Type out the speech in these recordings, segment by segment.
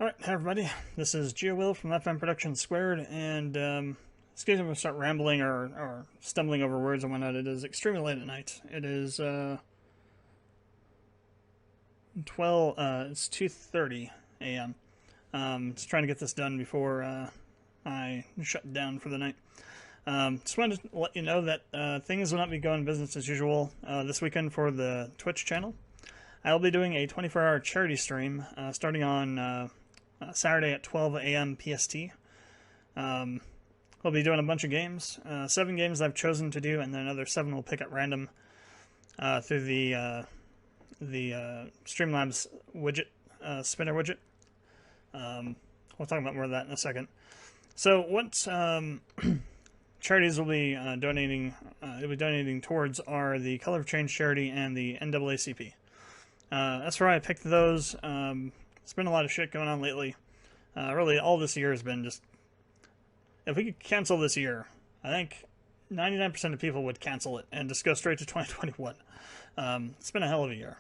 Alright, hi everybody. This is GeoWill from Productions², and excuse me if I start rambling or stumbling over words and whatnot. It is extremely late at night. It is 2:30 a.m. Just trying to get this done before I shut down for the night. Just wanted to let you know that things will not be going business as usual this weekend for the Twitch channel. I'll be doing a 24-hour charity stream starting on Saturday at 12 a.m. PST. We'll be doing a bunch of games. 7 games I've chosen to do, and then another 7 we'll pick at random through the Streamlabs widget, spinner widget. We'll talk about more of that in a second. So what charities will be donating towards are the Color of Change charity and the NAACP. That's where I picked those. It's been a lot of shit going on lately. Really, all this year has been just... If we could cancel this year, I think 99% of people would cancel it and just go straight to 2021. It's been a hell of a year.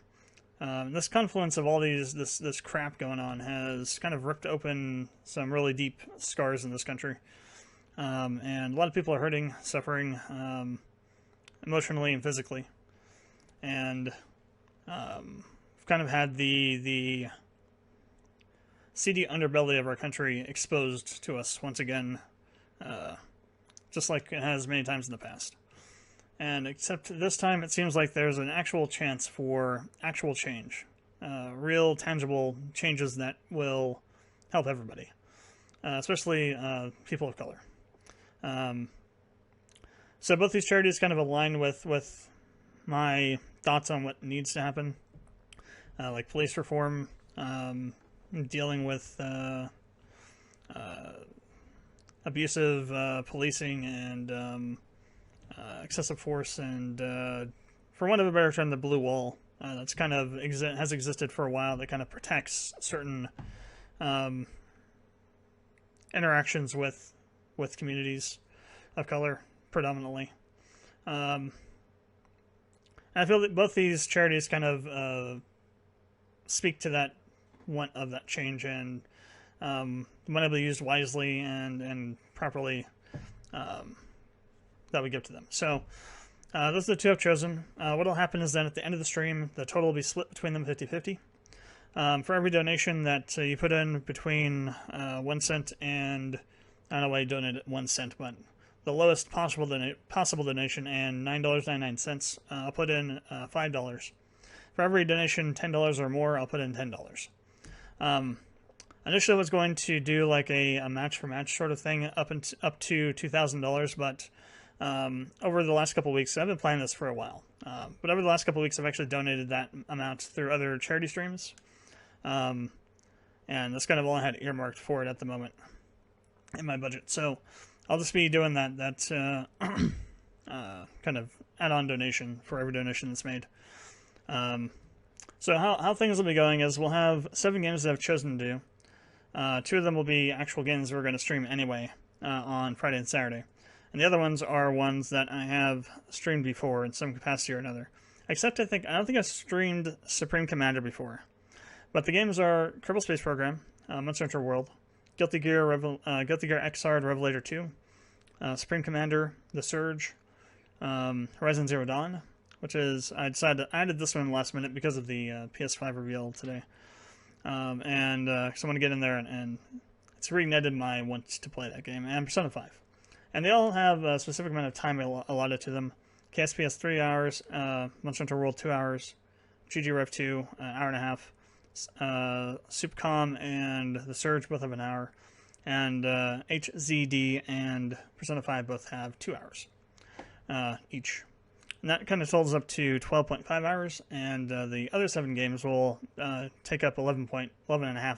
This confluence of all this crap going on has kind of ripped open some really deep scars in this country. And a lot of people are hurting, suffering, emotionally and physically. And we've kind of had the seedy underbelly of our country exposed to us once again, just like it has many times in the past. And except this time it seems like there's an actual chance for actual change, real tangible changes that will help everybody, especially people of color. So both these charities kind of align with my thoughts on what needs to happen, like police reform, dealing with abusive policing and excessive force, and for want of a better term, the blue wall that's kind of has existed for a while, that kind of protects certain interactions with communities of color predominantly. And I feel that both these charities kind of speak to that want of that change, and want to be used wisely and properly, that we give to them. So those are the two I've chosen. What will happen is then at the end of the stream, the total will be split between them 50-50. For every donation that you put in between 1 cent and, I don't know why you donated 1 cent, but the lowest possible donation and $9.99, I'll put in $5. For every donation $10 or more, I'll put in $10. Initially I was going to do like a match for match sort of thing up to $2,000, but over the last couple of weeks, I've been planning this for a while, but over the last couple of weeks I've actually donated that amount through other charity streams, and that's kind of all I had earmarked for it at the moment in my budget. So I'll just be doing that kind of add-on donation for every donation that's made. So how things will be going is we'll have 7 games that I've chosen to do. 2 of them will be actual games we're going to stream anyway on Friday and Saturday. And the other ones are ones that I have streamed before in some capacity or another. Except I don't think I've streamed Supreme Commander before. But the games are Kerbal Space Program, Monster Hunter World, Guilty Gear Xrd Revelator 2, Supreme Commander, The Surge, Horizon Zero Dawn, which is, I added this one last minute because of the PS5 reveal today. And so I want to get in there, and it's reignited my want to play that game, and Persona 5. And they all have a specific amount of time allotted to them. KSP has 3 hours, Monster Hunter World 2 hours, GG Rev 2, an hour and a half, Supcom and The Surge both have an hour, and HZD and Persona 5 both have 2 hours each. And that kind of totals up to 12.5 hours, and the other 7 games will take up 11.5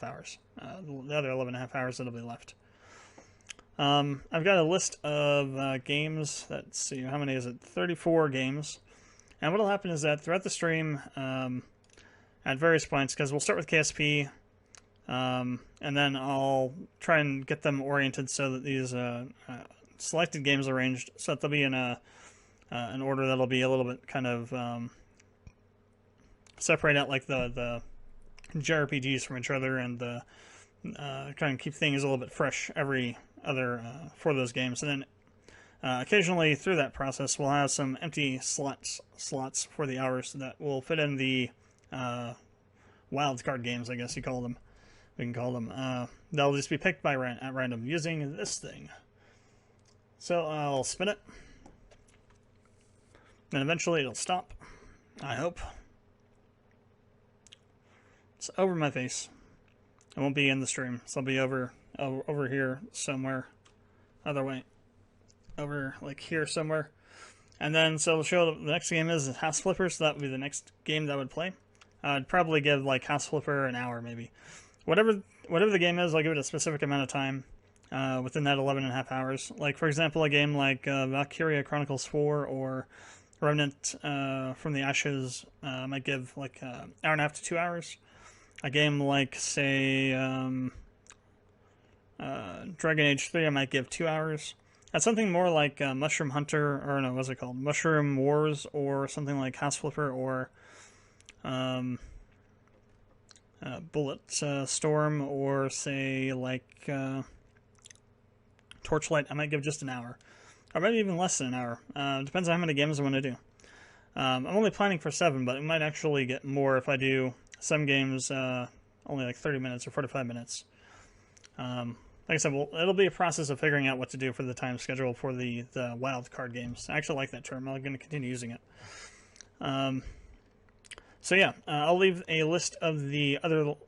hours. The other 11.5 hours that'll be left. I've got a list of games. Let's see, how many is it? 34 games. And what will happen is that throughout the stream, at various points, because we'll start with KSP, and then I'll try and get them oriented so that these selected games are arranged so that they'll be in an order that'll be a little bit kind of separate out like the JRPGs from each other, and the kind of keep things a little bit fresh every other for those games. And then occasionally through that process, we'll have some empty slots for the hours that will fit in the wildcard games, I guess you call them. We can call them. They'll just be picked by at random using this thing. So I'll spin it, and eventually it'll stop. I hope. It's over my face. It won't be in the stream, so it'll be over here somewhere. Other way. Over, like, here somewhere. And then, so it'll show the next game is House Flipper, so that would be the next game that I would play. I'd probably give, like, House Flipper an hour, maybe. Whatever the game is, I'll give it a specific amount of time within that 11.5 hours. Like, for example, a game like Valkyria Chronicles 4 or Remnant from the Ashes might give, like, hour and a half to 2 hours. A game like, say, Dragon Age 3, I might give 2 hours. That's something more like Mushroom Hunter, or no, what's it called? Mushroom Wars, or something like House Flipper, or Bullet Storm, or say, like Torchlight. I might give just an hour. Or maybe even less than an hour. Depends on how many games I want to do. I'm only planning for 7, but it might actually get more if I do some games only like 30 minutes or 45 minutes. Like I said, well, it'll be a process of figuring out what to do for the time schedule for the wild card games. I actually like that term. I'm going to continue using it. So yeah, I'll leave a list of the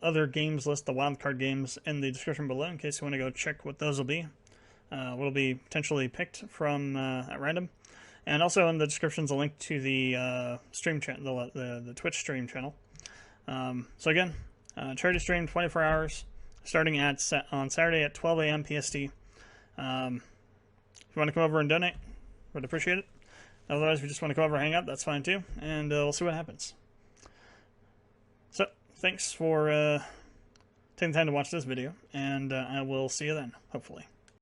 other games list, the wild card games, in the description below in case you want to go check what those will be. What'll be potentially picked from at random. And also in the description is a link to the stream channel, the Twitch stream channel. So again, charity stream 24 hours, starting on Saturday at 12 a.m. PST. If you want to come over and donate, would appreciate it. Otherwise, if you just want to come over and hang out, that's fine too, and we'll see what happens. So, thanks for taking the time to watch this video, and I will see you then, hopefully.